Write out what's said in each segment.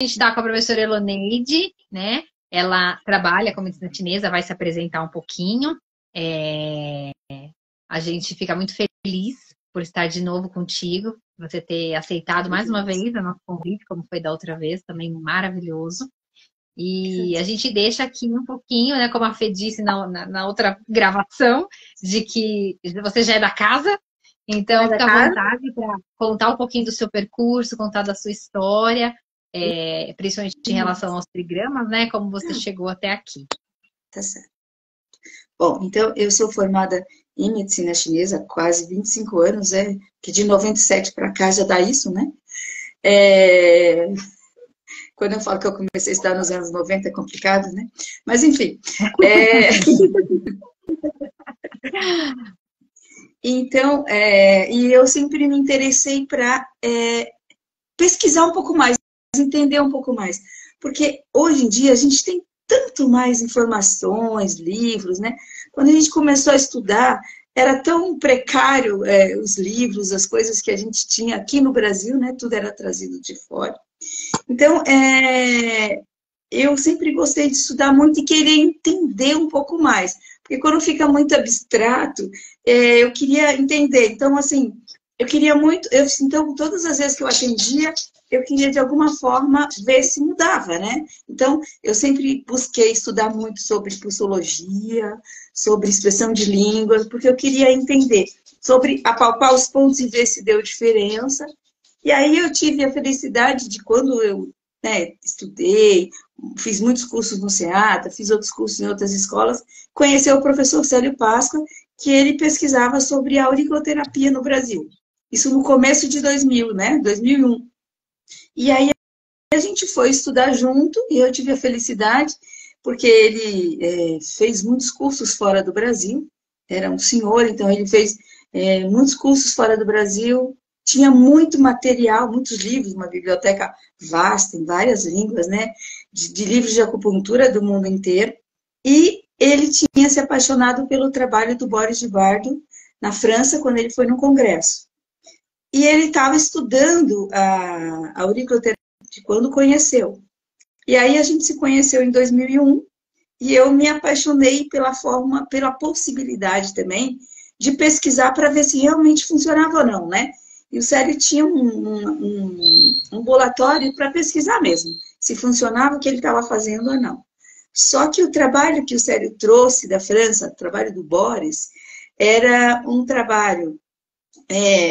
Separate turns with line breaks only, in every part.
gente está com a professora Eloneide, né? Ela trabalha com medicina chinesa, vai se apresentar um pouquinho. A gente fica muito feliz por estar de novo contigo, você ter aceitado mais uma vez o nosso convite, como foi da outra vez, também maravilhoso. E a gente deixa aqui um pouquinho, né, como a Fê disse na outra gravação, de que você já é da casa, então fica à vontade para contar um pouquinho do seu percurso, contar da sua história, principalmente em relação aos trigramas, né, como você chegou até aqui.
Tá certo. Bom, então eu sou formada em medicina chinesa há quase 25 anos, que de 97 para cá já dá isso, né? Quando eu falo que eu comecei a estudar nos anos 90 é complicado, né? Mas, enfim. Então, e eu sempre me interessei para pesquisar um pouco mais, entender um pouco mais. Porque hoje em dia a gente tem tanto mais informações, livros, né? Quando a gente começou a estudar, era tão precário os livros, as coisas que a gente tinha aqui no Brasil, né? Tudo era trazido de fora. Então, eu sempre gostei de estudar muito e querer entender um pouco mais. Porque quando fica muito abstrato, eu queria entender. Então, assim, eu queria muito... Então, todas as vezes que eu atendia, eu queria, de alguma forma, ver se mudava, né? Então, eu sempre busquei estudar muito sobre pulsologia, sobre expressão de língua, porque eu queria entender, sobre apalpar os pontos e ver se deu diferença. E aí eu tive a felicidade de, quando eu estudei, fiz muitos cursos no SEATA, fiz outros cursos em outras escolas, conhecer o professor Célio Páscoa, que ele pesquisava sobre a auriculoterapia no Brasil. Isso no começo de 2000, né? 2001. E aí a gente foi estudar junto, e eu tive a felicidade, porque ele fez muitos cursos fora do Brasil, era um senhor, então ele fez muitos cursos fora do Brasil, tinha muito material, muitos livros, uma biblioteca vasta, em várias línguas, né, de livros de acupuntura do mundo inteiro, e ele tinha se apaixonado pelo trabalho do Boris de Bardo, na França, quando ele foi num congresso. E ele estava estudando a auriculoterapia quando conheceu. E aí a gente se conheceu em 2001, e eu me apaixonei pela possibilidade também de pesquisar para ver se realmente funcionava ou não, né? E o Célio tinha um ambulatório para pesquisar mesmo, se funcionava o que ele estava fazendo ou não. Só que o trabalho que o Célio trouxe da França, o trabalho do Boris, era um trabalho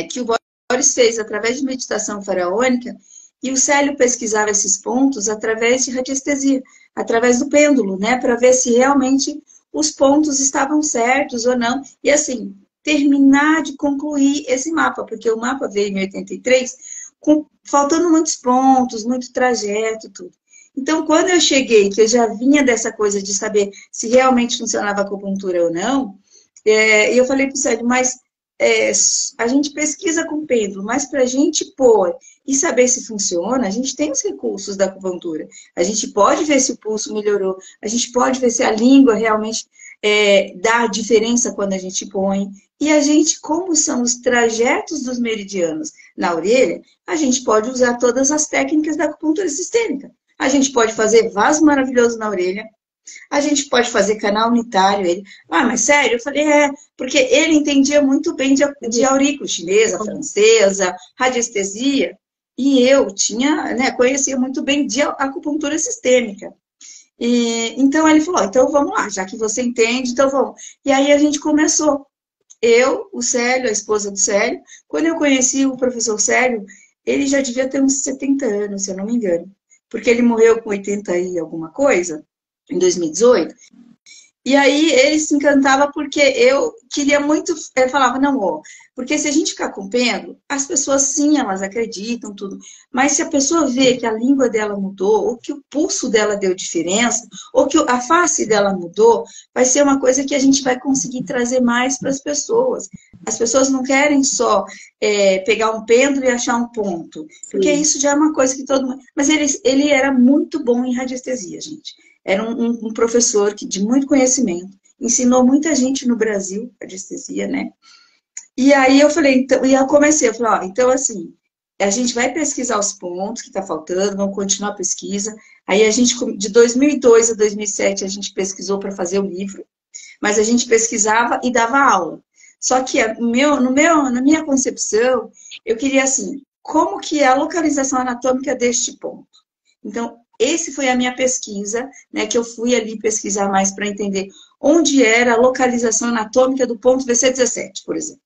que o Boris fez através de meditação faraônica, e o Célio pesquisava esses pontos através de radiestesia, através do pêndulo, né, para ver se realmente os pontos estavam certos ou não. E assim, terminar de concluir esse mapa, porque o mapa veio em 83, faltando muitos pontos, muito trajeto, tudo. Então, quando eu cheguei, que eu já vinha dessa coisa de saber se realmente funcionava a acupuntura ou não, eu falei para o Célio, mas a gente pesquisa com pêndulo, mas para a gente pôr e saber se funciona, a gente tem os recursos da acupuntura. A gente pode ver se o pulso melhorou, a gente pode ver se a língua realmente dá a diferença quando a gente põe. E a gente, como são os trajetos dos meridianos na orelha, a gente pode usar todas as técnicas da acupuntura sistêmica. A gente pode fazer vaso maravilhoso na orelha, a gente pode fazer canal unitário. Ele, mas sério? Eu falei, porque ele entendia muito bem de aurícula chinesa, francesa, radiestesia, e eu conhecia muito bem de acupuntura sistêmica. Então ele falou, então vamos lá, já que você entende, então vamos. E aí a gente começou. Eu, o Célio, a esposa do Célio. Quando eu conheci o professor Célio, ele já devia ter uns 70 anos, se eu não me engano, porque ele morreu com 80 e alguma coisa, em 2018, e aí ele se encantava porque eu queria muito, falava, não, porque se a gente ficar com pêndulo, as pessoas sim, elas acreditam, tudo, mas se a pessoa vê que a língua dela mudou, ou que o pulso dela deu diferença, ou que a face dela mudou, vai ser uma coisa que a gente vai conseguir trazer mais para as pessoas. As pessoas não querem só pegar um pêndulo e achar um ponto, porque isso já é uma coisa que todo mundo... Mas ele era muito bom em radiestesia, gente. Era um professor de muito conhecimento, ensinou muita gente no Brasil, radiestesia, né? E aí eu falei, então, e eu comecei, eu falei, então assim, a gente vai pesquisar os pontos que está faltando, vamos continuar a pesquisa. Aí a gente, de 2002 a 2007, a gente pesquisou para fazer o livro, mas a gente pesquisava e dava aula. Só que na minha concepção, eu queria assim, como que é a localização anatômica deste ponto? Então, esse foi a minha pesquisa, né, que eu fui ali pesquisar mais para entender onde era a localização anatômica do ponto VC17, por exemplo.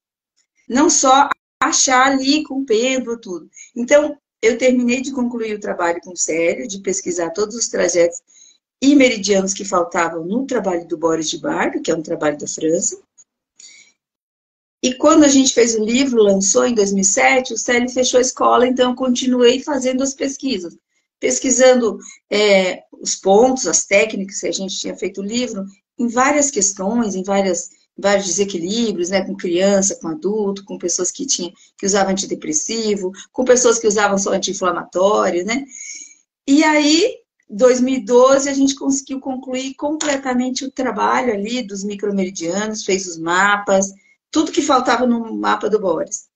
Não só achar ali com o pêndulo, tudo. Então, eu terminei de concluir o trabalho com o Célio, de pesquisar todos os trajetos e meridianos que faltavam no trabalho do Boris de Bardo, que é um trabalho da França. E quando a gente fez o livro, lançou em 2007, o Célio fechou a escola, então eu continuei fazendo as pesquisas. Pesquisando os pontos, as técnicas que a gente tinha feito o livro, em várias questões, em vários desequilíbrios, né, com criança, com adulto, com pessoas que usavam antidepressivo, com pessoas que usavam só anti-inflamatório, né? E aí, 2012, a gente conseguiu concluir completamente o trabalho ali dos micromeridianos, fez os mapas, tudo que faltava no mapa do Boris.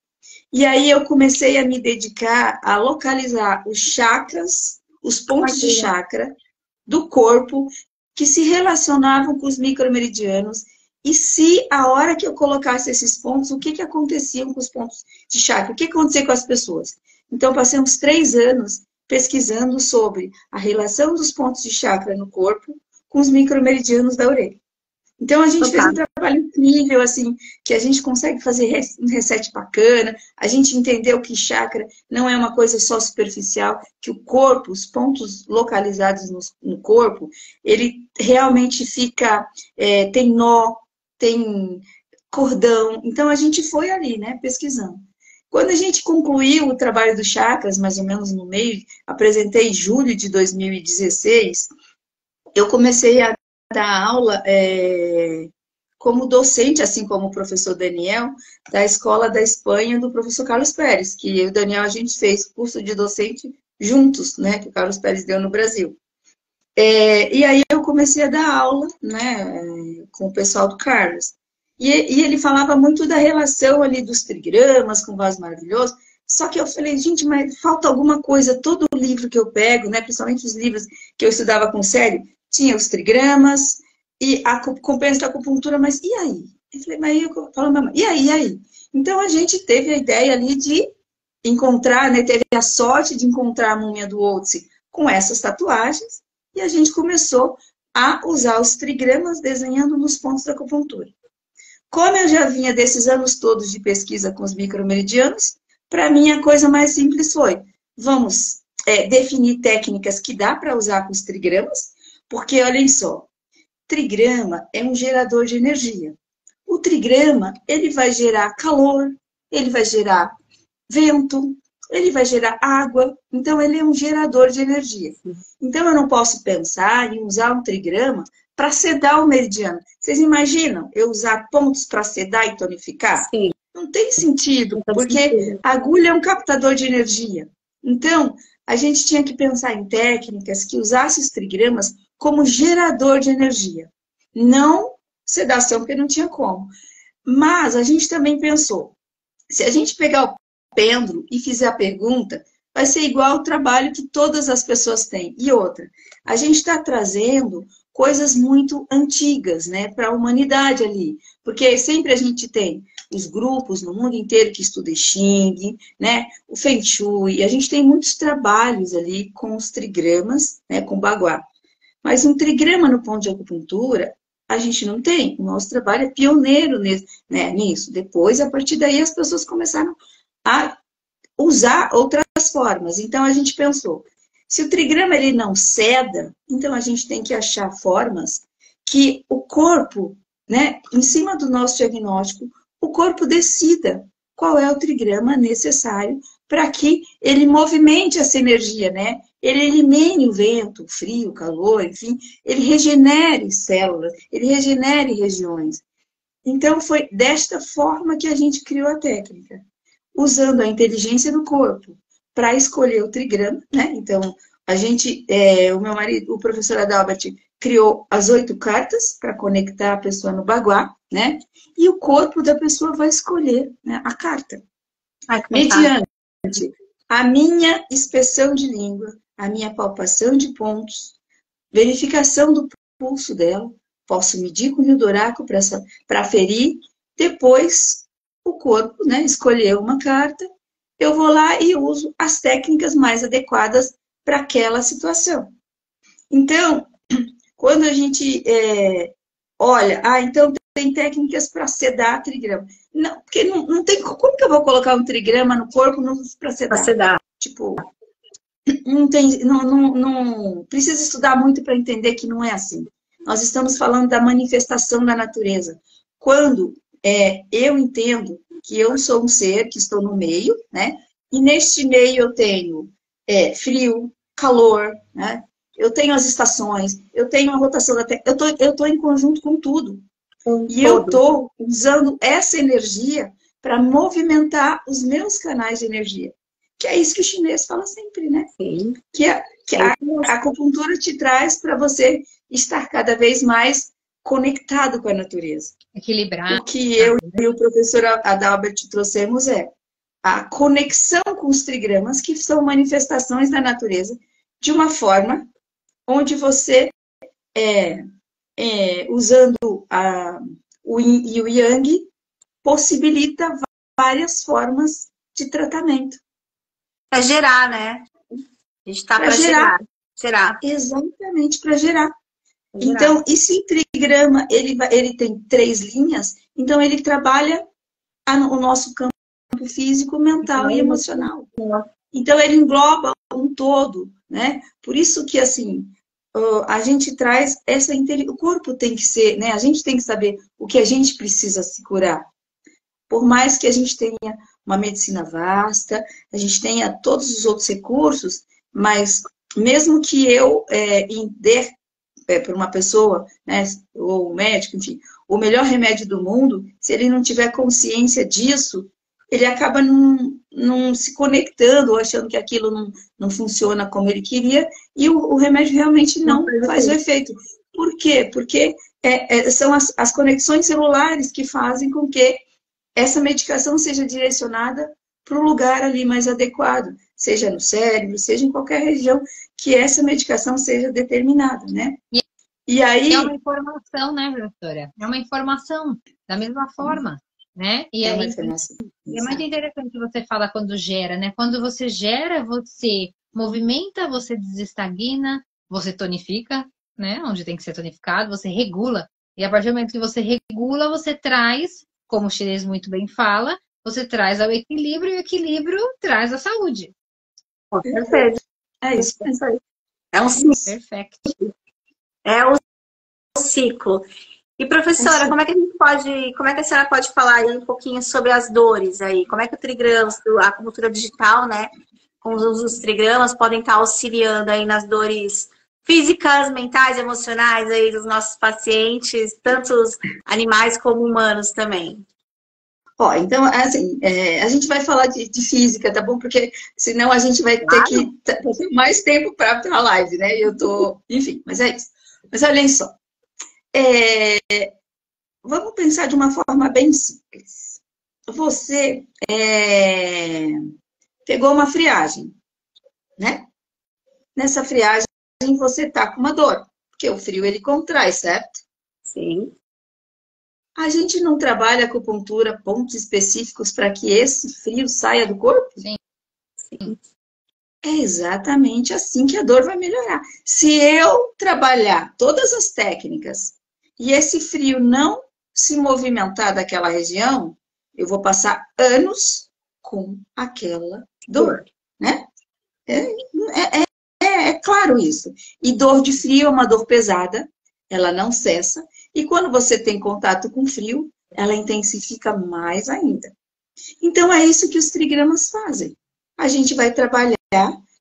E aí eu comecei a me dedicar a localizar os chakras, os pontos de chakra do corpo que se relacionavam com os micromeridianos e se a hora que eu colocasse esses pontos, o que acontecia com os pontos de chakra, o que acontecia com as pessoas. Então, passei uns 3 anos pesquisando sobre a relação dos pontos de chakra no corpo com os micromeridianos da orelha. Então, a gente fez um trabalho incrível, assim, que a gente consegue fazer um reset bacana, a gente entendeu que chakra não é uma coisa só superficial, que o corpo, os pontos localizados no corpo, ele realmente fica, tem nó, tem cordão. Então, a gente foi ali, né, pesquisando. Quando a gente concluiu o trabalho dos chakras, mais ou menos no meio, apresentei em julho de 2016, eu comecei a dar aula como docente, assim como o professor Daniel, da Escola da Espanha, do professor Carlos Pérez, que eu e o Daniel, a gente fez curso de docente juntos, né, que o Carlos Pérez deu no Brasil. E aí eu comecei a dar aula, né, com o pessoal do Carlos. E ele falava muito da relação ali dos trigramas com o vaso maravilhoso, só que eu falei, gente, mas falta alguma coisa, todo o livro que eu pego, né, principalmente os livros que eu estudava com o Célio, tinha os trigramas e a compensa da acupuntura, mas e aí? Eu falei, mas eu falo, mamãe, e aí? Então a gente teve a ideia ali de encontrar, né, teve a sorte de encontrar a múmia do Otzi com essas tatuagens, e a gente começou a usar os trigramas desenhando nos pontos da acupuntura. Como eu já vinha desses anos todos de pesquisa com os micromeridianos, para mim a coisa mais simples foi, vamos definir técnicas que dá para usar com os trigramas, porque, olhem só, trigrama é um gerador de energia. O trigrama, ele vai gerar calor, ele vai gerar vento, ele vai gerar água, então ele é um gerador de energia. Então eu não posso pensar em usar um trigrama para sedar o meridiano. Vocês imaginam eu usar pontos para sedar e tonificar?
Sim.
Não tem sentido, porque a agulha é um captador de energia. Então, a gente tinha que pensar em técnicas que usassem os trigramas como gerador de energia. Não sedação, porque não tinha como. Mas a gente também pensou, se a gente pegar o pêndulo e fizer a pergunta, vai ser igual ao trabalho que todas as pessoas têm. E outra, a gente está trazendo coisas muito antigas, né, para a humanidade ali. Porque sempre a gente tem os grupos no mundo inteiro que estudam Xing, né, o Feng Shui, e a gente tem muitos trabalhos ali com os trigramas, né, com Baguá. Mas um trigrama no ponto de acupuntura, a gente não tem. O nosso trabalho é pioneiro nisso. Depois, a partir daí, as pessoas começaram a usar outras formas. Então, a gente pensou, se o trigrama ele não ceda, então a gente tem que achar formas que o corpo, né, em cima do nosso diagnóstico, o corpo decida qual é o trigrama necessário para que ele movimente essa energia, né? Ele elimine o vento, o frio, o calor, enfim, ele regenere células, ele regenere regiões. Então, foi desta forma que a gente criou a técnica, usando a inteligência do corpo para escolher o trigrama, né? Então, a gente, o meu marido, o professor Adalbert, criou as 8 cartas para conectar a pessoa no Baguá, né? E o corpo da pessoa vai escolher, né, a carta. Mediante a minha inspeção de língua, a minha palpação de pontos, verificação do pulso dela, posso medir com o Hildoraco para aferir, depois o corpo, né, escolheu uma carta, eu vou lá e uso as técnicas mais adequadas para aquela situação. Então, quando a gente olha, então tem técnicas para sedar trigrama. Não, porque não tem, como que eu vou colocar um trigrama no corpo para sedar?
Pra sedar.
Tipo, não precisa estudar muito para entender que não é assim. Nós estamos falando da manifestação da natureza. Quando eu entendo que eu sou um ser que estou no meio, né? E neste meio eu tenho frio, calor, né? Eu tenho as estações, eu tenho a rotação da Terra, eu estou em conjunto com tudo. Eu estou usando essa energia para movimentar os meus canais de energia. Que é isso que o chinês fala sempre, né? Sim. Que a acupuntura te traz para você estar cada vez mais conectado com a natureza.
Equilibrado.
O que eu e o professor Adalbert trouxemos a conexão com os trigramas, que são manifestações da natureza, de uma forma onde você, usando o Yin e o Yang, possibilita várias formas de tratamento.
Para gerar, né? A gente está para gerar.
Exatamente, para gerar. Então, esse trigrama, ele tem 3 linhas, então ele trabalha o nosso campo físico, mental e emocional. Então, ele engloba um todo, né? Por isso que, assim, a gente traz o corpo tem que ser, né? A gente tem que saber o que a gente precisa se curar. Por mais que a gente tenha uma medicina vasta, a gente tenha todos os outros recursos, mas mesmo que eu dê para uma pessoa, né, ou médico, enfim, o melhor remédio do mundo, se ele não tiver consciência disso, ele acaba não se conectando, ou achando que aquilo não funciona como ele queria, e o remédio realmente não faz o efeito. Por quê? Porque são as conexões celulares que fazem com que essa medicação seja direcionada para o lugar ali mais adequado, seja no cérebro, seja em qualquer região que essa medicação seja determinada, né? E aí...
É uma informação, né, professora? É uma informação, da mesma forma, né? E aí, é muito interessante você falar quando gera, né? Quando você gera, você movimenta, você desestagna, você tonifica, né? Onde tem que ser tonificado, você regula. E a partir do momento que você regula, você traz, como o chinês muito bem fala, você traz ao equilíbrio e o equilíbrio traz a saúde.
Perfeito.
É isso.
É um ciclo.
Perfeito.
É um ciclo. E professora, como é que a senhora pode falar aí um pouquinho sobre as dores aí? Como é que o trigrama, a acupuntura digital, né, com os trigramas podem estar auxiliando aí nas dores físicas, mentais, emocionais aí dos nossos pacientes, tanto os animais como humanos também?
Então, assim, a gente vai falar de física, tá bom? Porque senão a gente vai ter que ter mais tempo para a live, né? Enfim, mas é isso. Mas olhem só. Vamos pensar de uma forma bem simples. Você pegou uma friagem, né? Nessa friagem você tá com uma dor, porque o frio ele contrai, certo?
Sim.
A gente não trabalha acupuntura, pontos específicos para que esse frio saia do corpo?
Sim. Sim.
É exatamente assim que a dor vai melhorar. Se eu trabalhar todas as técnicas e esse frio não se movimentar daquela região, eu vou passar anos com aquela dor, né? É claro isso. E dor de frio é uma dor pesada, ela não cessa. E quando você tem contato com frio, ela intensifica mais ainda. Então, é isso que os trigramas fazem. A gente vai trabalhar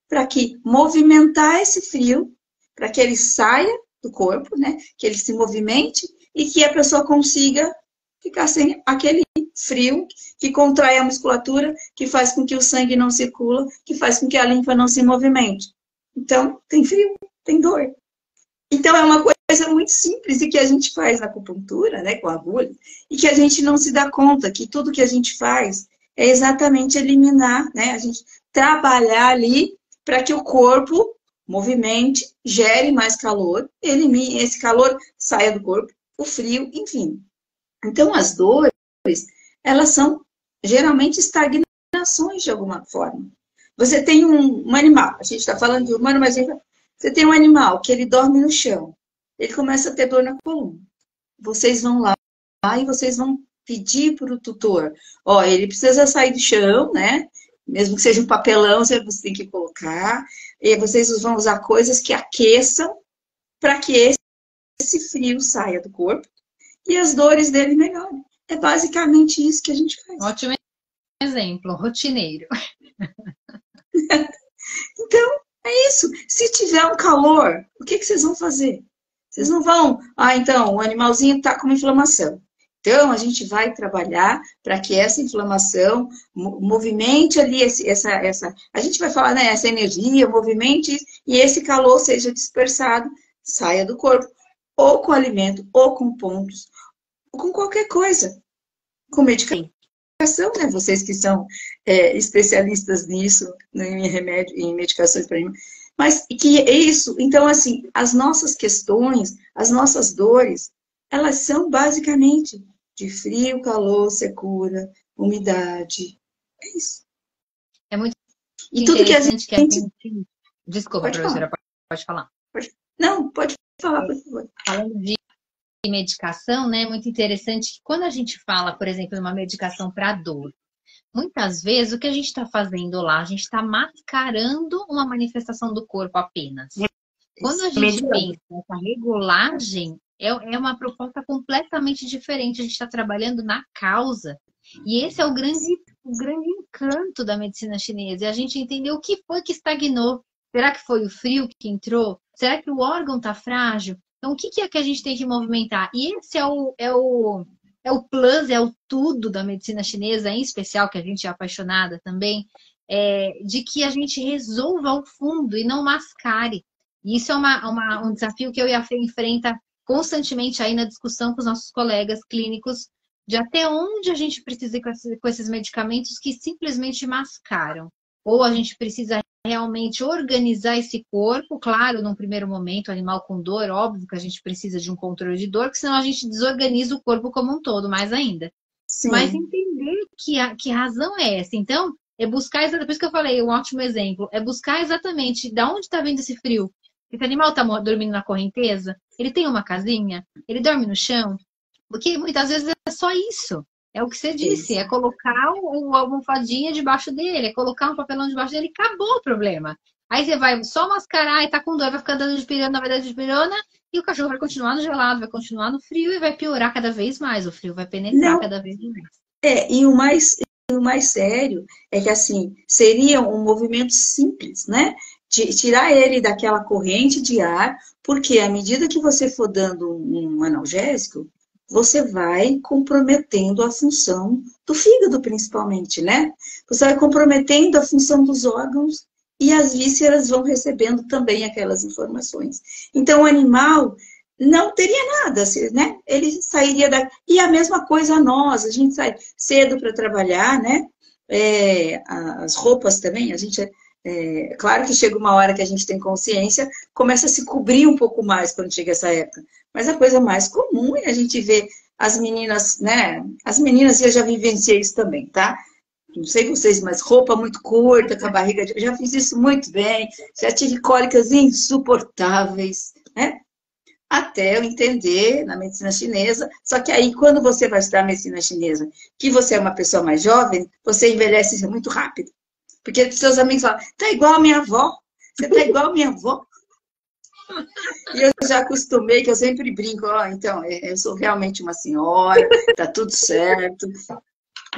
para que movimentar esse frio, para que ele saia do corpo, né? Que ele se movimente e que a pessoa consiga ficar sem aquele frio que contrai a musculatura, que faz com que o sangue não circula, que faz com que a linfa não se movimente. Então, tem frio, tem dor. Então, é uma coisa muito simples e que a gente faz na acupuntura, né, com a agulha, e que a gente não se dá conta que tudo que a gente faz é exatamente eliminar, né? A gente trabalhar ali para que o corpo movimente, gere mais calor, elimine esse calor, saia do corpo, o frio, enfim. Então, as dores, elas são geralmente estagnações de alguma forma. Você tem um animal, a gente está falando de humano, mas você tem um animal que ele dorme no chão, ele começa a ter dor na coluna. Vocês vão lá e vocês vão pedir para o tutor, ó, ele precisa sair do chão, né? Mesmo que seja um papelão, você tem que colocar, e vocês vão usar coisas que aqueçam para que esse frio saia do corpo e as dores dele melhorem. É basicamente isso que a gente faz.
Ótimo exemplo, rotineiro.
Então, é isso. Se tiver um calor, o que vocês vão fazer? Vocês não vão... Ah, então, o animalzinho está com uma inflamação. Então, a gente vai trabalhar para que essa inflamação movimente ali a gente vai falar, né, essa energia, movimente e esse calor seja dispersado, saia do corpo, ou com alimento, ou com pontos, ou com qualquer coisa. Com medicação, né? Vocês que são especialistas nisso, em remédio, em medicações para mim. Mas que é isso. Então, assim, as nossas questões, as nossas dores, elas são basicamente de frio, calor, secura, umidade. É isso.
É muito
e tudo que a gente...
Desculpa, professora, pode falar.
Não, pode falar, por favor.
Falando de medicação, né? É muito interessante que quando a gente fala, por exemplo, de uma medicação para dor, muitas vezes o que a gente está fazendo lá, a gente está mascarando uma manifestação do corpo apenas. Quando a gente pensa nessa regulagem, é uma proposta completamente diferente. A gente está trabalhando na causa. E esse é o grande encanto da medicina chinesa. E a gente entendeu o que foi que estagnou. Será que foi o frio que entrou? Será que o órgão está frágil? Então, o que é que a gente tem que movimentar? E esse é o plus, é o tudo da medicina chinesa, em especial, que a gente é apaixonada também, de que a gente resolva ao fundo e não mascare. E isso é um desafio que eu e a Fê enfrenta constantemente aí na discussão com os nossos colegas clínicos, de até onde a gente precisa ir com esses medicamentos que simplesmente mascaram. Ou a gente precisa realmente organizar esse corpo, claro, num primeiro momento, animal com dor, óbvio que a gente precisa de um controle de dor, porque senão a gente desorganiza o corpo como um todo, mais ainda. Sim. Mas entender que razão é essa. Então, é buscar, por isso que eu falei, um ótimo exemplo, é buscar exatamente de onde está vindo esse frio. Esse animal está dormindo na correnteza? Ele tem uma casinha? Ele dorme no chão? Porque muitas vezes é só isso. É o que você disse, é colocar uma almofadinha debaixo dele, é colocar um papelão debaixo dele, acabou o problema. Aí você vai só mascarar e tá com dor, vai ficar dando de pirona, na verdade de pirona, e o cachorro vai continuar no gelado, vai continuar no frio e vai piorar cada vez mais. O frio vai penetrar cada vez mais.
E o mais sério é que, assim, seria um movimento simples, né? De tirar ele daquela corrente de ar, porque à medida que você for dando um analgésico, você vai comprometendo a função do fígado, principalmente, né? Você vai comprometendo a função dos órgãos e as vísceras vão recebendo também aquelas informações. Então, o animal não teria nada, né? Ele sairia da... E a mesma coisa nós, a gente sai cedo para trabalhar, né? As roupas também, a gente... claro que chega uma hora que a gente tem consciência, começa a se cobrir um pouco mais quando chega essa época. Mas a coisa mais comum é a gente ver as meninas, né? As meninas, eu já vivenciei isso também, tá? Não sei vocês, mas roupa muito curta, com a barriga... Eu já fiz isso muito bem, já tive cólicas insuportáveis, né? Até eu entender na medicina chinesa. Só que aí, quando você vai estudar medicina chinesa, que você é uma pessoa mais jovem, você envelhece muito rápido. Porque seus amigos falam, tá igual a minha avó, você tá igual a minha avó. E eu já acostumei, que eu sempre brinco, então, eu sou realmente uma senhora, tá tudo certo.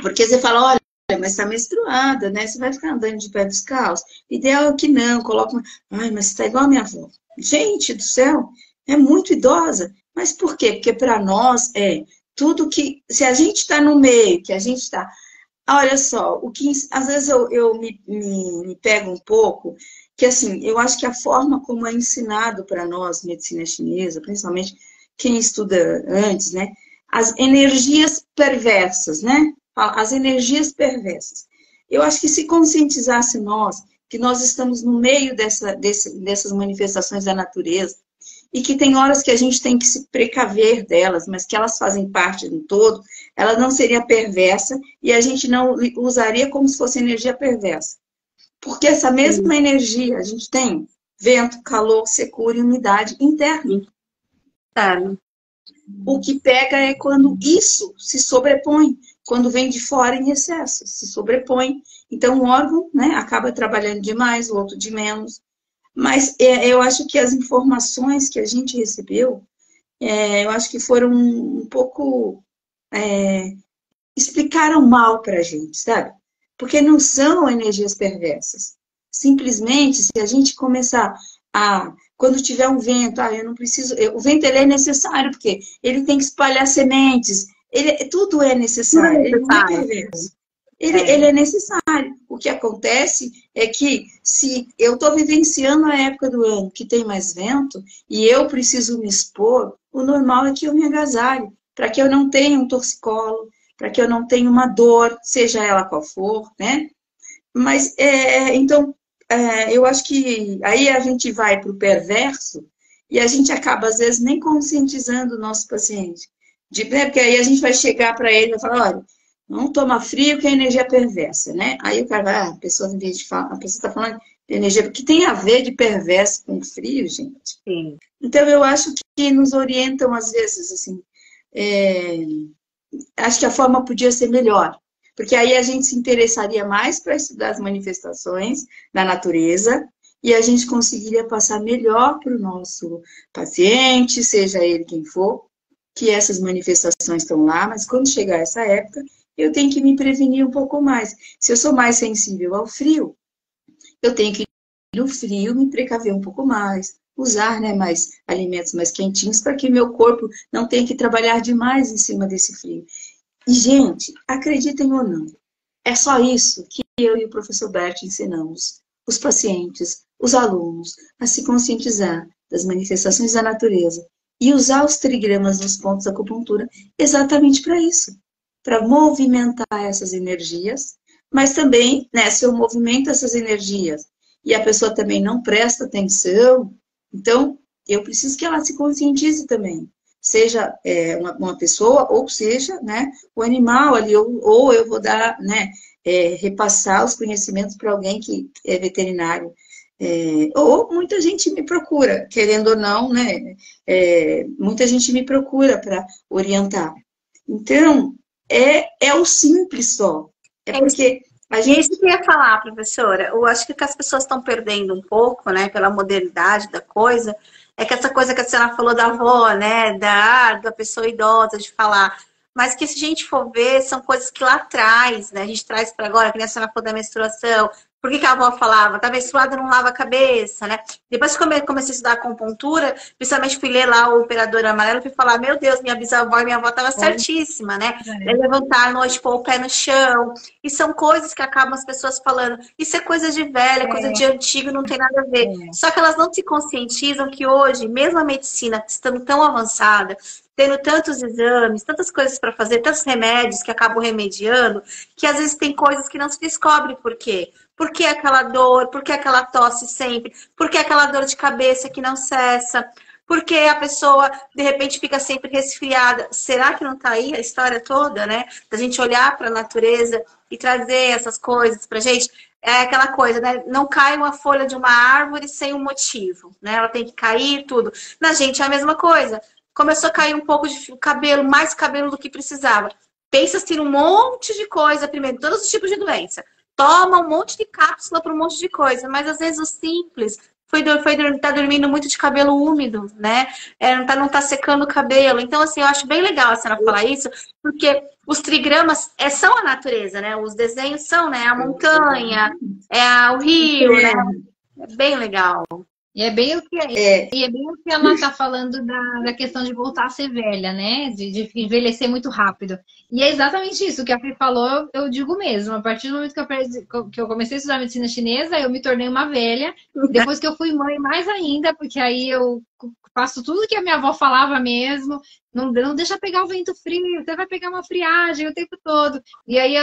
Porque você fala, olha, mas tá menstruada, né? Você vai ficar andando de pé descalço? O ideal é que não, coloca... Ai, mas você tá igual a minha avó. Gente do céu, é muito idosa. Mas por quê? Porque para nós tudo que... Se a gente tá no meio, que a gente tá... Olha só, o que às vezes eu me pego um pouco, que assim, eu acho que a forma como é ensinado para nós, medicina chinesa, principalmente quem estuda antes, né? As energias perversas, né? As energias perversas. Eu acho que se conscientizasse nós, que nós estamos no meio dessas manifestações da natureza, e que tem horas que a gente tem que se precaver delas, mas que elas fazem parte do todo, ela não seria perversa e a gente não usaria como se fosse energia perversa. Porque essa mesma energia a gente tem vento, calor, secura e umidade interna. O que pega é quando isso se sobrepõe, quando vem de fora em excesso, se sobrepõe. Então, um órgão, né, acaba trabalhando demais, o outro de menos. Mas eu acho que as informações que a gente recebeu, eu acho que foram um pouco... explicaram mal para a gente, sabe? Porque não são energias perversas. Simplesmente, se a gente começar a... Quando tiver um vento, eu não preciso... O vento, ele é necessário, porque ele tem que espalhar sementes. Tudo é necessário, ele não é perverso. Ele é necessário. O que acontece é que, se eu estou vivenciando a época do ano que tem mais vento, e eu preciso me expor, o normal é que eu me agasalhe, para que eu não tenha um torcicolo, para que eu não tenha uma dor, seja ela qual for, né? Mas, então, eu acho que aí a gente vai para o perverso e a gente acaba, às vezes, nem conscientizando o nosso paciente. Porque aí a gente vai chegar para ele e vai falar, olha, não toma frio que é energia perversa, né? Aí o cara vai, a pessoa, em vez de falar, a pessoa está falando de energia, que tem a ver de perverso com frio, gente.
Sim.
Então, eu acho que nos orientam, às vezes, assim, acho que a forma podia ser melhor, porque aí a gente se interessaria mais para estudar as manifestações da natureza e a gente conseguiria passar melhor para o nosso paciente, seja ele quem for, que essas manifestações estão lá, mas quando chegar essa época, eu tenho que me prevenir um pouco mais. Se eu sou mais sensível ao frio, eu tenho que, no frio, me precaver um pouco mais, usar, né, mais alimentos mais quentinhos para que meu corpo não tenha que trabalhar demais em cima desse frio. E, gente, acreditem ou não, é só isso que eu e o professor Bert ensinamos os pacientes, os alunos, a se conscientizar das manifestações da natureza e usar os trigramas nos pontos da acupuntura exatamente para isso, para movimentar essas energias, mas também, né, se eu movimento essas energias e a pessoa também não presta atenção, então eu preciso que ela se conscientize também. Seja uma pessoa, ou seja, né, o animal ali, ou eu vou dar, né, repassar os conhecimentos para alguém que é veterinário. Ou muita gente me procura, querendo ou não, né, muita gente me procura para orientar. Então, é o simples só. Porque a gente...
Isso que eu ia falar, professora. Eu acho que o que as pessoas estão perdendo um pouco, né, pela modernidade da coisa, é que essa coisa que a senhora falou da avó, né, da pessoa idosa, de falar. Mas que, se a gente for ver, são coisas que lá atrás, né, a gente traz para agora, que nem a senhora falou da menstruação. Por que a avó falava? Tá menstruada, não lava a cabeça, né? Depois que eu comecei a estudar acupuntura, principalmente fui ler lá o Operador Amarelo, fui falar, meu Deus, minha bisavó e minha avó estavam certíssima, né? Levantar à noite, pôr o pé no chão. E são coisas que acabam as pessoas falando, isso é coisa de velha, coisa de antigo, não tem nada a ver. Só que elas não se conscientizam que hoje, mesmo a medicina estando tão avançada, tendo tantos exames, tantas coisas para fazer, tantos remédios que acabam remediando, que às vezes tem coisas que não se descobre por quê. Por que aquela dor? Por que aquela tosse sempre? Por que aquela dor de cabeça que não cessa? Por que a pessoa, de repente, fica sempre resfriada? Será que não está aí a história toda, né? Da gente olhar para a natureza e trazer essas coisas para a gente. É aquela coisa, né? Não cai uma folha de uma árvore sem um motivo, né? Ela tem que cair tudo. Na gente é a mesma coisa. Começou a cair um pouco de cabelo, mais cabelo do que precisava. Pensa assim, um monte de coisa primeiro, todos os tipos de doença. Toma um monte de cápsula para um monte de coisa, mas às vezes o simples tá dormindo muito de cabelo úmido, né? Não tá secando o cabelo. Então, assim, eu acho bem legal a senhora falar isso, porque os trigramas são a natureza, né? Os desenhos são, né? A montanha, o rio, né? É bem legal.
E é bem o que,
É,
e é bem o que ela está falando da questão de voltar a ser velha, né? De envelhecer muito rápido. E é exatamente isso que a Fê falou, eu digo mesmo. A partir do momento que eu comecei a estudar medicina chinesa, eu me tornei uma velha. Depois que eu fui mãe, mais ainda, porque aí eu faço tudo que a minha avó falava mesmo. Não deixa pegar o vento frio, você vai pegar uma friagem o tempo todo. E aí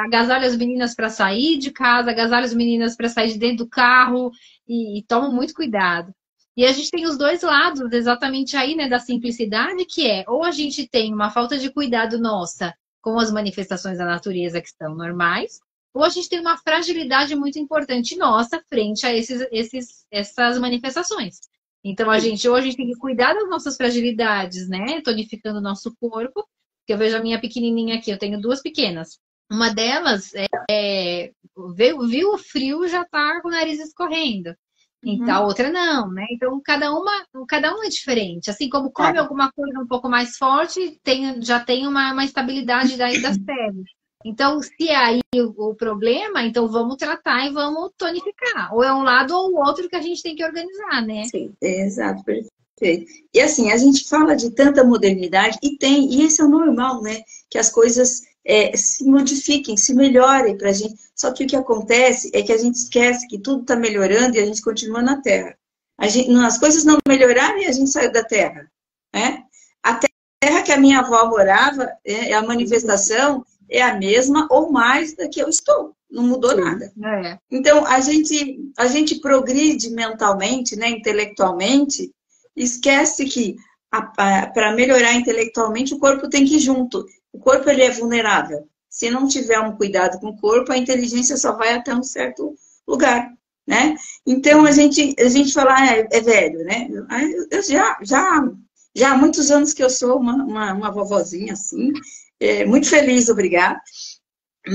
agasalho as meninas para sair de casa, agasalho as meninas para sair de dentro do carro e tomo muito cuidado. E a gente tem os dois lados exatamente aí, né, da simplicidade, que é ou a gente tem uma falta de cuidado nossa com as manifestações da natureza que estão normais, ou a gente tem uma fragilidade muito importante nossa frente a essas manifestações. Então, ou a gente tem que cuidar das nossas fragilidades, né, tonificando o nosso corpo, que eu vejo a minha pequenininha aqui, eu tenho duas pequenas. Uma delas viu o frio, já tá com o nariz escorrendo. Então, a outra não, né? Então, cada um é diferente. Assim como come alguma coisa um pouco mais forte, já tem uma estabilidade daí das peles. Então, se é aí o problema, então vamos tratar e vamos tonificar. Ou é um lado ou o outro que a gente tem que organizar, né?
sim, exato, perfeito. E assim, a gente fala de tanta modernidade e esse é o normal, né? Que as coisas se modifiquem, se melhorem para a gente. Só que o que acontece é que a gente esquece que tudo está melhorando e a gente continua na Terra. As coisas não melhoraram e a gente saiu da Terra, né? A terra que a minha avó morava, a manifestação é a mesma ou mais da que eu estou. Não mudou nada. Então, a gente progride mentalmente, né, intelectualmente, esquece que para melhorar intelectualmente o corpo tem que ir junto. O corpo ele é vulnerável. Se não tiver um cuidado com o corpo, a inteligência só vai até um certo lugar, né? Então, a gente fala, é velho, né? Eu já há muitos anos que eu sou uma vovozinha assim, muito feliz, obrigada.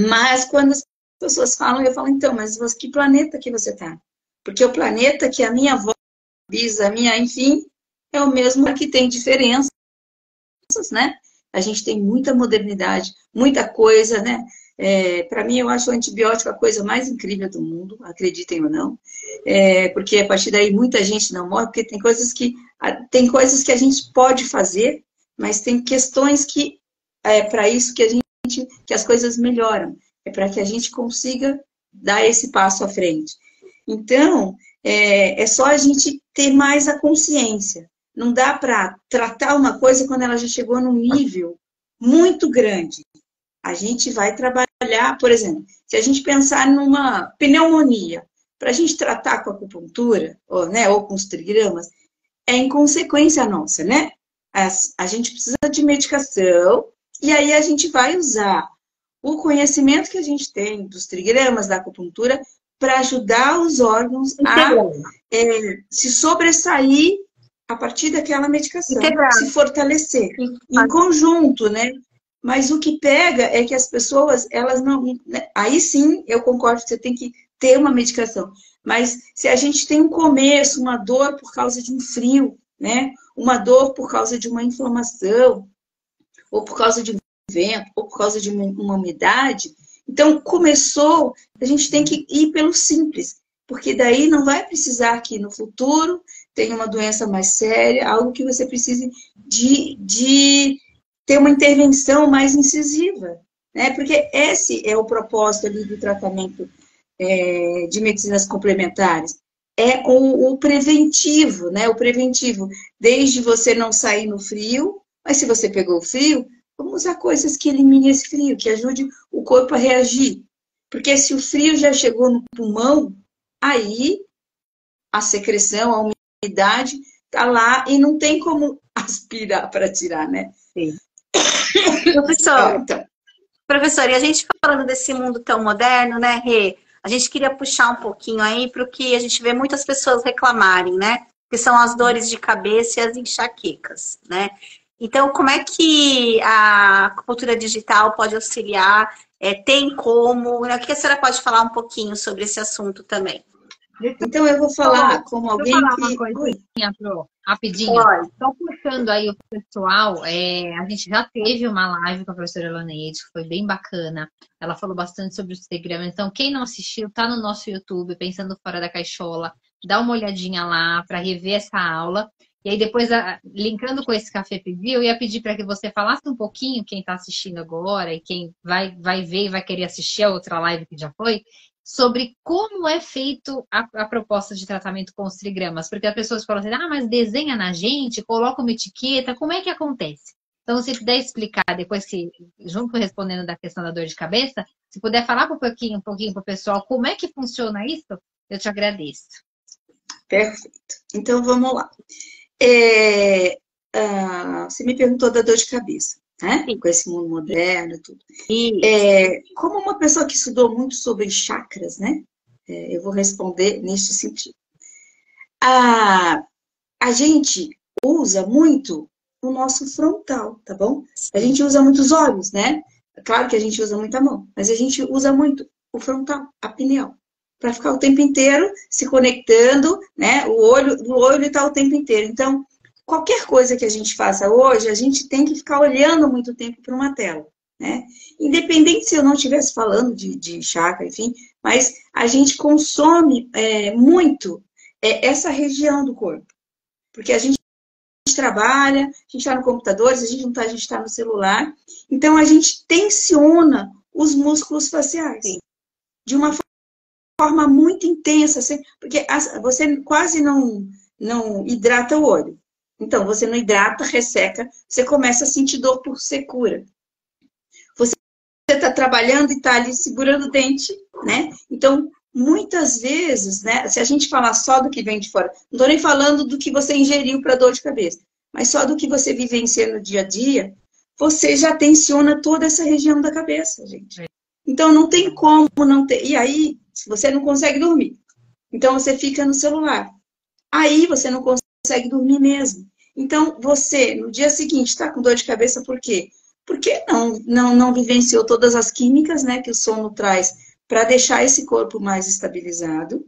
Mas quando as pessoas falam, eu falo, então, mas que planeta que você está? Porque o planeta que a minha avó, a minha, enfim, é o mesmo que tem diferenças, né? A gente tem muita modernidade, muita coisa, né? Para mim, eu acho o antibiótico a coisa mais incrível do mundo, acreditem ou não. Porque a partir daí muita gente não morre, porque tem coisas que a gente pode fazer, mas tem questões que para isso que as coisas melhoram. É para que a gente consiga dar esse passo à frente. Então, é só a gente ter mais a consciência. Não dá para tratar uma coisa quando ela já chegou num nível muito grande. A gente vai trabalhar, por exemplo, se a gente pensar numa pneumonia, para a gente tratar com a acupuntura, ou com os trigramas, é inconsequência nossa, né? A gente precisa de medicação, e aí a gente vai usar o conhecimento que a gente tem dos trigramas, da acupuntura, para ajudar os órgãos a se sobressair a partir daquela medicação, se fortalecer em conjunto, né? Mas o que pega é que as pessoas, elas não... Né? Aí sim, eu concordo que você tem que ter uma medicação. Mas se a gente tem um começo, uma dor por causa de um frio, né? Uma dor por causa de uma inflamação, ou por causa de um vento, ou por causa de uma umidade, então começou, a gente tem que ir pelo simples, porque daí não vai precisar que no futuro tenha uma doença mais séria, algo que você precise de ter uma intervenção mais incisiva, né? Porque esse é o propósito ali do tratamento de medicinas complementares. É o preventivo, né? O preventivo, desde você não sair no frio, mas se você pegou o frio, vamos usar coisas que eliminem esse frio, que ajude o corpo a reagir. Porque se o frio já chegou no pulmão, aí a secreção, a umidade está lá e não tem como aspirar para tirar, né?
Sim. Professor, e a gente falando desse mundo tão moderno, né, Rê? A gente queria puxar um pouquinho aí para o que a gente vê muitas pessoas reclamarem, né? Que são as dores de cabeça e as enxaquecas, né? Então, como é que a acupuntura digital pode auxiliar? Tem como? Né? O que a senhora pode falar um pouquinho sobre esse assunto também?
Então, eu vou falar como alguém
uma coisinha, Pro, rapidinho. Só puxando aí o pessoal, a gente já teve uma live com a professora Elaneide, que foi bem bacana. Ela falou bastante sobre os trigramas. Então, quem não assistiu, tá no nosso YouTube, Pensando Fora da Caixola. dá uma olhadinha lá para rever essa aula. E aí depois, linkando com esse Café Pedi, eu ia pedir para que você falasse um pouquinho, quem está assistindo agora e quem vai ver e vai querer assistir a outra live que já foi, sobre como é feito a proposta de tratamento com os trigramas. Porque as pessoas falam assim, mas desenha na gente, coloca uma etiqueta, como é que acontece? Então, se puder explicar, depois que, junto respondendo da questão da dor de cabeça, se puder falar um pouquinho para o pessoal como é que funciona isso, eu te agradeço.
Perfeito. Então, vamos lá. Você me perguntou da dor de cabeça, né? Sim. Com esse mundo moderno e tudo. Como uma pessoa que estudou muito sobre chakras, né? Eu vou responder neste sentido. A gente usa muito o nosso frontal, tá bom? A gente usa muito os olhos, né? Claro que a gente usa muito a mão, mas a gente usa muito o frontal, a pineal, para ficar o tempo inteiro se conectando, né? O olho está o tempo inteiro. Então, qualquer coisa que a gente faça hoje, a gente tem que ficar olhando muito tempo para uma tela, né? Independente se eu não estivesse falando de chakra, enfim, mas a gente consome muito essa região do corpo, porque a gente trabalha, a gente está no computador, se a gente não está, a gente está no celular. Então, a gente tensiona os músculos faciais. Sim. De uma forma muito intensa, assim, porque você quase não hidrata o olho. Então, você não hidrata, resseca, você começa a sentir dor por secura. Você está trabalhando e está ali segurando o dente, né? Então, muitas vezes, né, se a gente falar só do que vem de fora, não estou nem falando do que você ingeriu para dor de cabeça, mas só do que você vivencia no dia a dia, você já tensiona toda essa região da cabeça, gente. Então, não tem como não ter. E aí, você não consegue dormir. Então, você fica no celular. Aí, você não consegue dormir mesmo. Então, você, no dia seguinte, está com dor de cabeça, por quê? Porque não vivenciou todas as químicas, né, que o sono traz para deixar esse corpo mais estabilizado.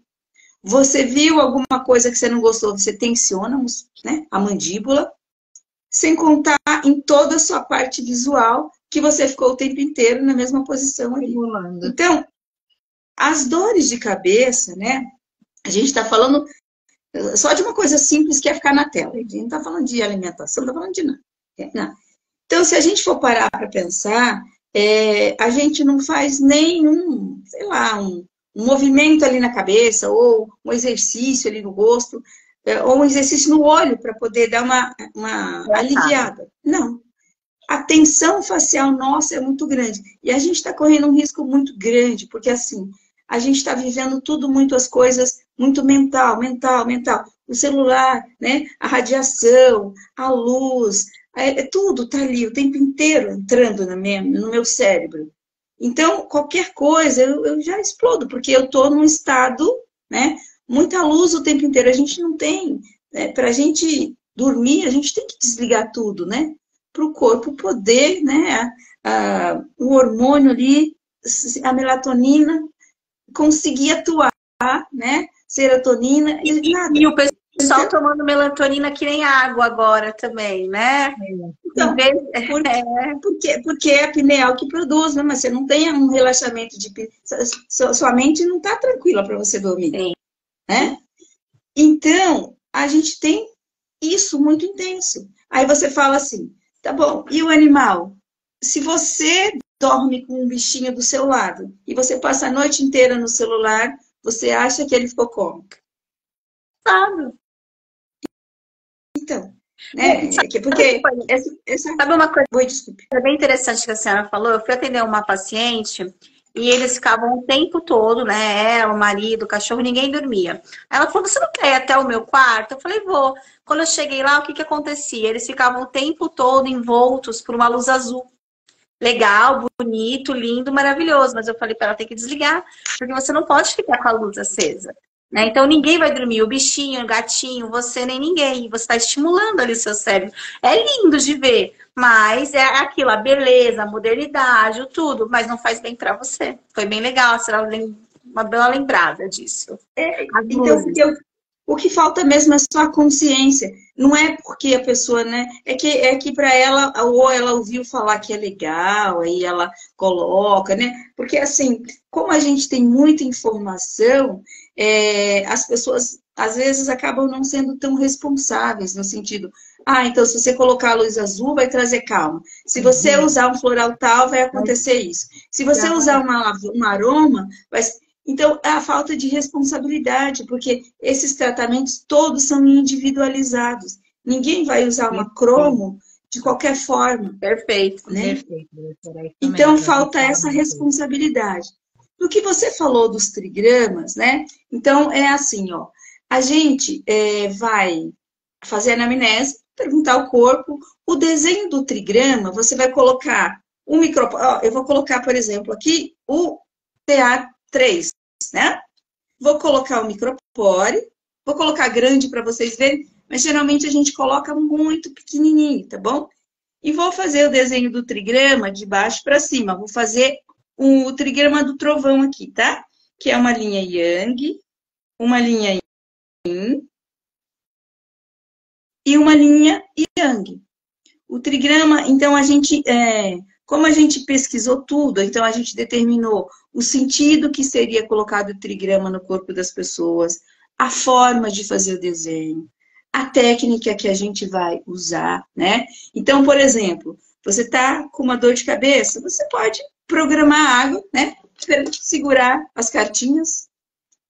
Você viu alguma coisa que você não gostou, você tensiona, né, a mandíbula, sem contar em toda a sua parte visual, que você ficou o tempo inteiro na mesma posição ali. Então, as dores de cabeça, né, a gente está falando só de uma coisa simples que é ficar na tela. A gente não está falando de alimentação, não está falando de nada. Não. Então, se a gente for parar para pensar, a gente não faz nenhum, sei lá, um movimento ali na cabeça, ou um exercício ali no rosto, ou um exercício no olho para poder dar uma aliviada. Não. A tensão facial nossa é muito grande. E a gente está correndo um risco muito grande, porque assim, a gente está vivendo tudo muito, as coisas muito mental. O celular, né? A radiação, a luz, tudo está ali o tempo inteiro entrando no meu cérebro. Então, qualquer coisa, eu já explodo, porque eu estou num estado, né? Muita luz o tempo inteiro. A gente não tem, para a gente dormir, a gente tem que desligar tudo, né? Para o corpo poder, né? O hormônio ali, a melatonina, conseguir atuar, né? Serotonina e nada.
E o pessoal tomando melatonina que nem água agora também, né?
Então, porque é a pineal que produz, né? Mas você não tem um relaxamento de... Sua mente não está tranquila para você dormir. Sim. Né? Então, a gente tem isso muito intenso. Aí você fala assim, tá bom, e o animal? Se você dorme com um bichinho do seu lado e você passa a noite inteira no celular, você acha que ele ficou como?
Claro.
Então, né? Porque
sabe uma coisa
desculpe.
bem interessante que a senhora falou? Eu fui atender uma paciente e eles ficavam o tempo todo, né? Ela, o marido, o cachorro, ninguém dormia. Aí ela falou, você não quer ir até o meu quarto? Eu falei, vou. Quando eu cheguei lá, o que acontecia? Eles ficavam o tempo todo envoltos por uma luz azul. Legal, bonito, lindo, maravilhoso. Mas eu falei para ela, tem que desligar, porque você não pode ficar com a luz acesa. Né? Então, ninguém vai dormir. O bichinho, o gatinho, você, nem ninguém. Você está estimulando ali o seu cérebro. É lindo de ver, mas é aquilo, a beleza, a modernidade, o tudo, mas não faz bem para você. Foi bem legal, será uma bela lembrada disso.
Então, o que falta mesmo é só a consciência. Não é porque a pessoa, né? É que para ela, ou ela ouviu falar que é legal, aí ela coloca, né? Porque assim, como a gente tem muita informação, as pessoas às vezes acabam não sendo tão responsáveis, no sentido, então se você colocar a luz azul, vai trazer calma. Se você usar um floral tal, vai acontecer isso. Se você usar um aroma, vai... Então, é a falta de responsabilidade, porque esses tratamentos todos são individualizados. Ninguém vai usar uma cromo de qualquer forma.
Perfeito.
Né?
Perfeito.
Então, falta essa responsabilidade. No que você falou dos trigramas, né? Então, é assim, ó. A gente vai fazer a anamnese, perguntar ao corpo. O desenho do trigrama, você vai colocar um micropore. Eu vou colocar, por exemplo, aqui o TA3, né? Vou colocar o micropore. Vou colocar grande para vocês verem, mas geralmente a gente coloca muito pequenininho, tá bom? E vou fazer o desenho do trigrama de baixo para cima. Vou fazer o trigrama do trovão aqui, tá? Que é uma linha Yang, uma linha Yin e uma linha Yang. O trigrama, então, como a gente pesquisou tudo, então a gente determinou o sentido que seria colocado o trigrama no corpo das pessoas, a forma de fazer o desenho, a técnica que a gente vai usar, né? Então, por exemplo, você está com uma dor de cabeça, você pode programar a água, né? Segurar as cartinhas,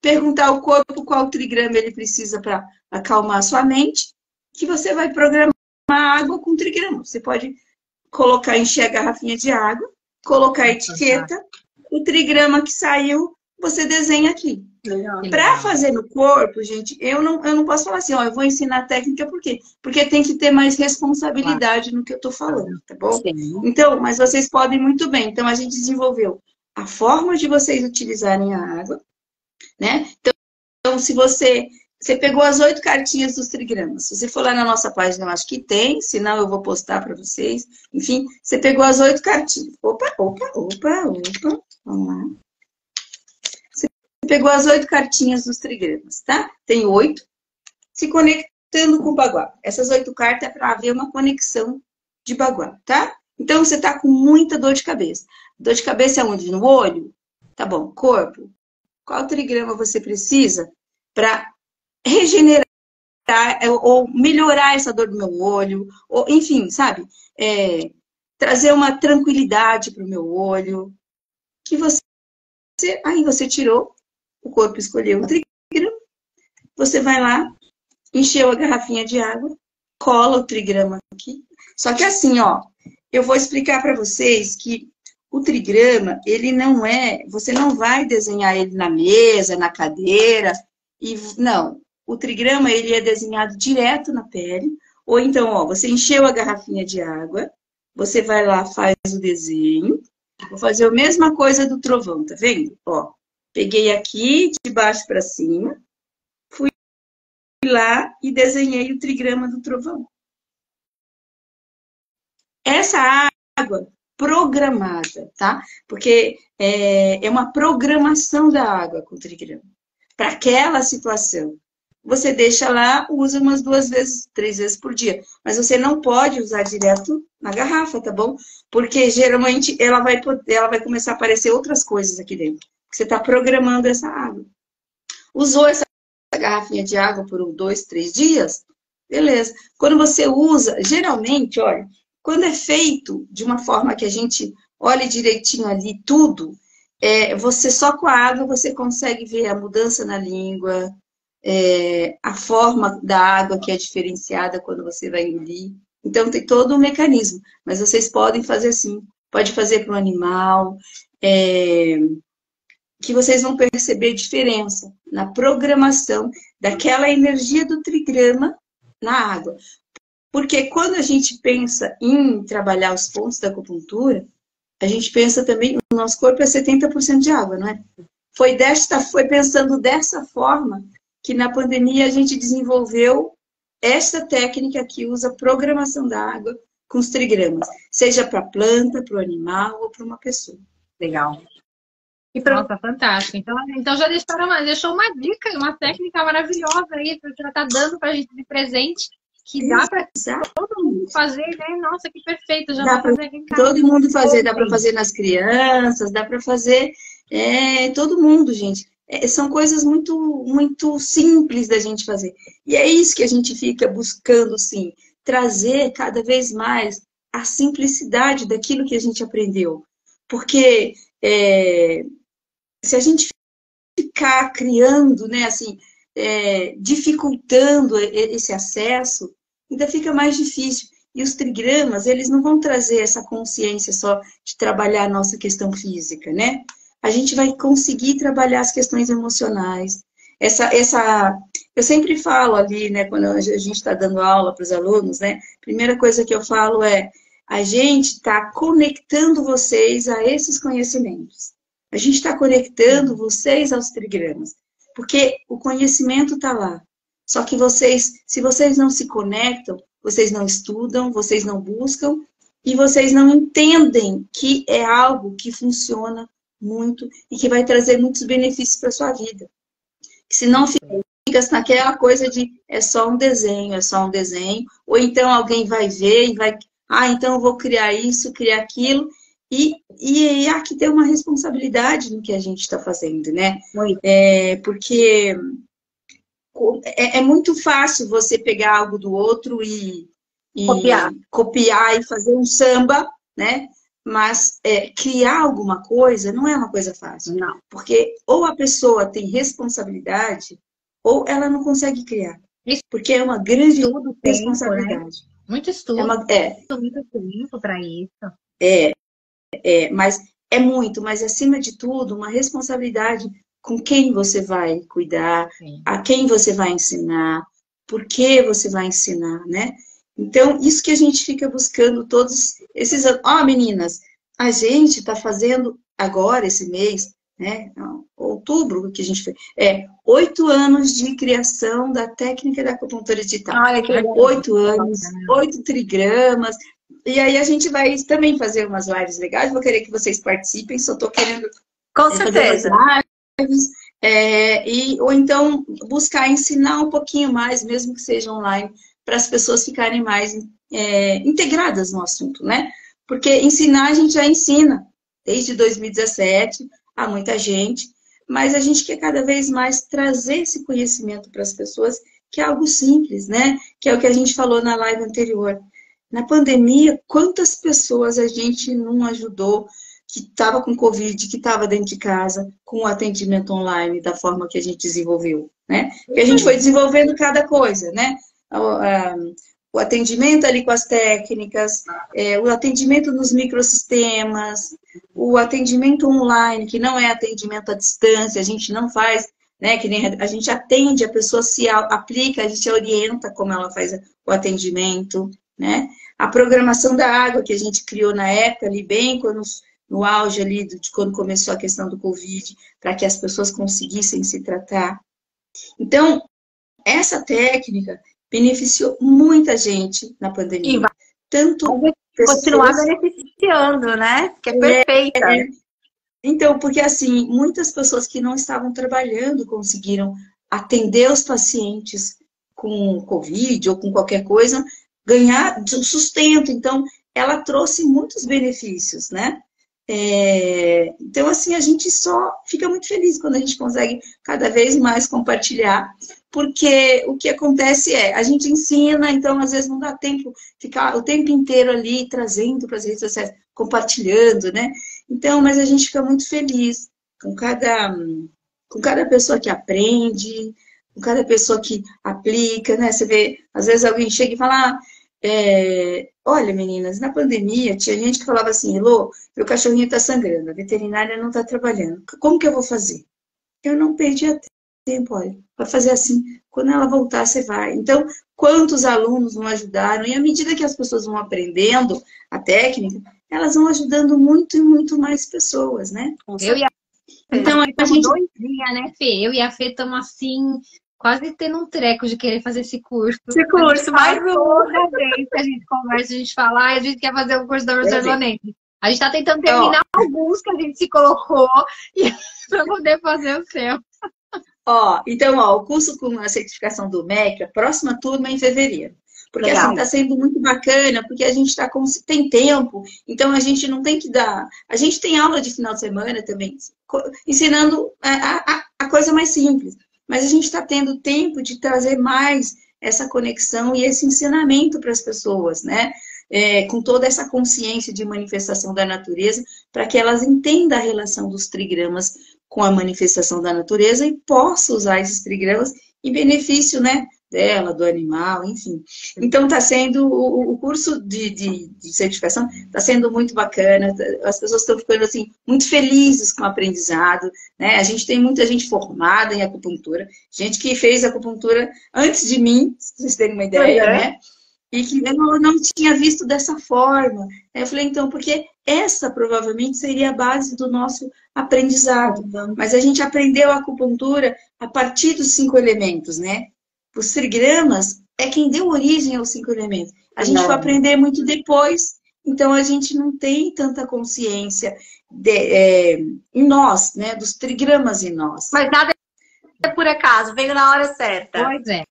perguntar ao corpo qual trigrama ele precisa para acalmar a sua mente, que você vai programar a água com trigrama. Você pode encher a garrafinha de água, colocar a etiqueta, o trigrama que saiu, você desenha aqui. Para fazer no corpo, gente, eu não posso falar assim, eu vou ensinar a técnica, por quê? Porque tem que ter mais responsabilidade no que eu estou falando, tá bom? Sim. Então, mas vocês podem muito bem. Então, a gente desenvolveu a forma de vocês utilizarem a água, né? Então se você pegou as 8 cartinhas dos trigramas. Se você for lá na nossa página, eu acho que tem, senão eu vou postar para vocês. Enfim, você pegou as 8 cartinhas. Opa. Vamos lá. Pegou as 8 cartinhas dos trigramas, tá? Tem 8. Se conectando com o baguá. Essas 8 cartas é para haver uma conexão de baguá, tá? Então, você tá com muita dor de cabeça. Dor de cabeça é onde? No olho? Tá bom. Corpo. Qual trigrama você precisa para regenerar ou melhorar essa dor do meu olho? Ou, enfim, sabe? Trazer uma tranquilidade para o meu olho. Que aí você tirou. O corpo escolheu o trigrama, você vai lá, encheu a garrafinha de água, cola o trigrama aqui. Só que assim, ó, eu vou explicar para vocês que o trigrama, ele não você não vai desenhar ele na mesa, na cadeira, não. O trigrama, ele é desenhado direto na pele, ou então, ó, você encheu a garrafinha de água, você vai lá, faz o desenho, vou fazer a mesma coisa do trovão, tá vendo? Ó. Peguei aqui, de baixo para cima, fui lá e desenhei o trigrama do trovão. Essa água programada, tá? Porque é uma programação da água com o trigrama. Para aquela situação. Você deixa lá, usa umas 2 vezes, 3 vezes por dia. Mas você não pode usar direto na garrafa, tá bom? Porque geralmente ela vai começar a aparecer outras coisas aqui dentro. Você está programando essa água. Usou essa garrafinha de água por 2, 3 dias? Beleza. Quando você usa, geralmente, olha, quando é feito de uma forma que a gente olhe direitinho ali tudo, você só com a água você consegue ver a mudança na língua, a forma da água que é diferenciada quando você vai engolir. Então, tem todo um mecanismo. Mas vocês podem fazer assim. Pode fazer para um animal, que vocês vão perceber diferença na programação daquela energia do trigrama na água. Porque quando a gente pensa em trabalhar os pontos da acupuntura, a gente pensa também, o nosso corpo é 70% de água, não é? Foi pensando dessa forma que na pandemia a gente desenvolveu essa técnica que usa programação da água com os trigramas, seja para planta, para o animal ou para uma pessoa.
Legal.
Nossa, fantástico. Então já deixou uma dica, uma técnica maravilhosa aí, que já está dando para a gente de presente, que dá para todo mundo fazer, né? Nossa, que perfeito. Já dá para fazer aqui em casa.
Todo mundo fazer, dá para fazer nas crianças, dá para fazer todo mundo, gente. São coisas muito, muito simples da gente fazer. E é isso que a gente fica buscando, sim, trazer cada vez mais a simplicidade daquilo que a gente aprendeu. Porque se a gente ficar criando, né, assim, dificultando esse acesso, ainda fica mais difícil. E os trigramas, eles não vão trazer essa consciência só de trabalhar a nossa questão física, né? A gente vai conseguir trabalhar as questões emocionais. Eu sempre falo ali, né, quando a gente está dando aula para os alunos, né? Primeira coisa que eu falo é: a gente está conectando vocês a esses conhecimentos. A gente está conectando vocês aos trigramas. Porque o conhecimento está lá. Só que se vocês não se conectam, vocês não estudam, vocês não buscam e vocês não entendem que é algo que funciona muito e que vai trazer muitos benefícios para a sua vida. Se não fica naquela coisa de é só um desenho, ou então alguém vai ver e vai, então eu vou criar isso, criar aquilo, e aqui tem uma responsabilidade no que a gente está fazendo, né? Porque é muito fácil você pegar algo do outro e copiar e fazer um samba, né? Mas criar alguma coisa não é uma coisa fácil.
Não.
Porque ou a pessoa tem responsabilidade, ou ela não consegue criar. Porque é uma grande responsabilidade.
Tempo, né? Muito estudo, muito tempo para isso.
Mas é muito, mas acima de tudo, uma responsabilidade com quem você vai cuidar, a quem você vai ensinar, por que você vai ensinar, né? Então, isso que a gente fica buscando todos esses anos. Meninas, a gente está fazendo agora, esse mês, né? Outubro, que a gente fez, 8 anos de criação da técnica da acupuntura digital.
Olha que legal.
8 anos, 8 trigramas. E aí a gente vai também fazer umas lives legais. Vou querer que vocês participem, só estou querendo
com certeza.
Lives, ou então buscar ensinar um pouquinho mais, mesmo que seja online, para as pessoas ficarem mais integradas no assunto, né? Porque ensinar a gente já ensina desde 2017 a muita gente, mas a gente quer cada vez mais trazer esse conhecimento para as pessoas, que é algo simples, né? Que é o que a gente falou na live anterior. Na pandemia, quantas pessoas a gente não ajudou que estava com Covid, que estava dentro de casa, com o atendimento online da forma que a gente desenvolveu, né? Porque a gente foi desenvolvendo cada coisa, né? O atendimento ali com as técnicas, o atendimento nos microsistemas, o atendimento online, que não é atendimento à distância, a gente não faz, né? Que nem a gente atende, a pessoa se aplica, a gente orienta como ela faz o atendimento, né? A programação da água que a gente criou na época, ali bem no auge ali de quando começou a questão do Covid, para que as pessoas conseguissem se tratar. Então, essa técnica beneficiou muita gente na pandemia.
E vai
tanto
continuar beneficiando, né? Que é perfeita.
Então, porque assim, muitas pessoas que não estavam trabalhando conseguiram atender os pacientes com Covid ou com qualquer coisa, ganhar sustento. Então, ela trouxe muitos benefícios, né? Então, assim, a gente só fica muito feliz quando a gente consegue cada vez mais compartilhar, porque o que acontece a gente ensina, então às vezes não dá tempo ficar o tempo inteiro ali trazendo para as redes sociais, compartilhando, né? Então, mas a gente fica muito feliz com cada pessoa que aprende, com cada pessoa que aplica, né? Você vê, às vezes alguém chega e fala, olha, meninas, na pandemia tinha gente que falava assim, Elô, meu cachorrinho está sangrando, a veterinária não está trabalhando, como que eu vou fazer? Eu não perdi tempo, olha, vai fazer assim, quando ela voltar, você vai. Então, quantos alunos não ajudaram? E à medida que as pessoas vão aprendendo a técnica, elas vão ajudando muito e muito mais pessoas, né?
Então, a gente 2 dias, né, Fê? Eu e a Fê estamos assim, quase tendo um treco de querer fazer esse curso.
Mais
toda vez que a gente conversa, a gente fala, a gente quer fazer o curso da Rosalonete. A gente está tentando terminar alguns que a gente se colocou para poder fazer o seu.
Então, o curso com a certificação do MEC, a próxima turma é em fevereiro. Porque assim, está sendo muito bacana, porque a gente tem tempo, então a gente não tem que dar... A gente tem aula de final de semana também, ensinando a coisa mais simples. Mas a gente está tendo tempo de trazer mais essa conexão e esse ensinamento para as pessoas, né? Com toda essa consciência de manifestação da natureza, para que elas entendam a relação dos trigramas com a manifestação da natureza e possam usar esses trigramas em benefício, né, dela, do animal, enfim. Então, está sendo, o curso de certificação está sendo muito bacana, as pessoas estão ficando, assim, muito felizes com o aprendizado, né? A gente tem muita gente formada em acupuntura, gente que fez acupuntura antes de mim, se vocês terem uma ideia, né? E que eu não tinha visto dessa forma. Eu falei, então, porque essa provavelmente seria a base do nosso aprendizado. Mas a gente aprendeu a acupuntura a partir dos 5 elementos, né? Os trigramas é quem deu origem aos 5 elementos. A gente foi aprender muito depois, então a gente não tem tanta consciência em nós, né? Dos trigramas em nós.
Mas nada é por acaso, veio na hora certa.
Pois é.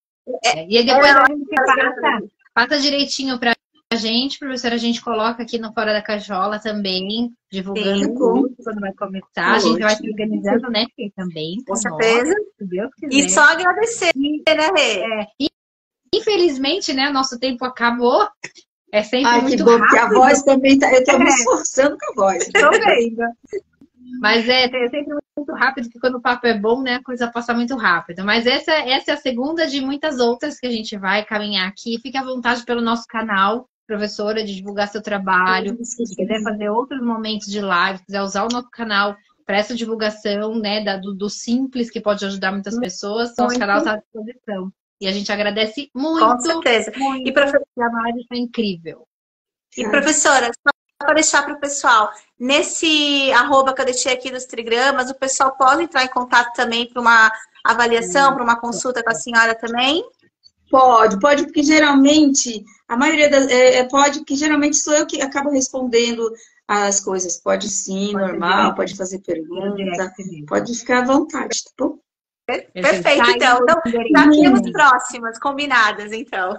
E depois a gente passa direitinho pra gente, professora, a gente coloca aqui no Fora da Cachola também, divulgando o curso quando vai começar. A gente vai se organizando, né, Fê, também.
Com certeza.
Se Deus quiser.
E só agradecer, né, Rê?
Infelizmente, né, nosso tempo acabou. É sempre muito
que bom,
rápido.
porque a voz também tá... Eu tô me esforçando com a voz.
Tô vendo. Mas é sempre muito rápido, porque quando o papo é bom, né, a coisa passa muito rápido. Mas essa é a segunda de muitas outras que a gente vai caminhar aqui. Fique à vontade pelo nosso canal, professora, de divulgar seu trabalho. Se quiser fazer outros momentos de live, se quiser usar o nosso canal para essa divulgação, né, do simples, que pode ajudar muitas pessoas, o nosso canal está à disposição. E a gente agradece muito.
Com certeza.
Muito. E professora, a live foi incrível.
E professora, para deixar para o pessoal, nesse @ que eu deixei aqui dos trigramas, o pessoal pode entrar em contato também para uma avaliação, para uma consulta com a senhora também?
Pode, porque geralmente, a maioria das... pode, porque geralmente sou eu que acabo respondendo as coisas. Pode sim, normal, pode fazer pergunta, pode ficar à vontade, tá bom?
Perfeito, então. Já temos próximas, combinadas, então.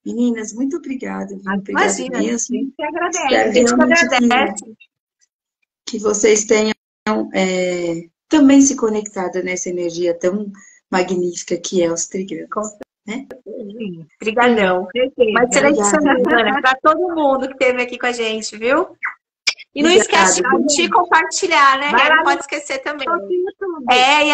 Meninas, muito obrigada.
Imagina, a gente agradece.
A gente agradece. Que vocês tenham também se conectado nessa energia tão magnífica que é os trigramas. Né?
Obrigadão. Uma excelente semana para todo mundo que esteve aqui com a gente, viu? E não esquece de curtir e compartilhar, né? Não pode esquecer também. E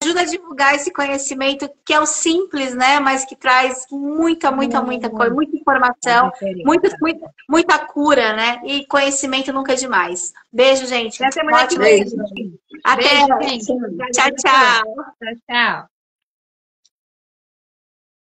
ajuda a divulgar esse conhecimento que é o simples, né? Mas que traz muita coisa, muita informação, muita cura, né? E conhecimento nunca é demais. Beijo, gente.
Até semana que vem.
Até. Tchau, tchau.
Tchau.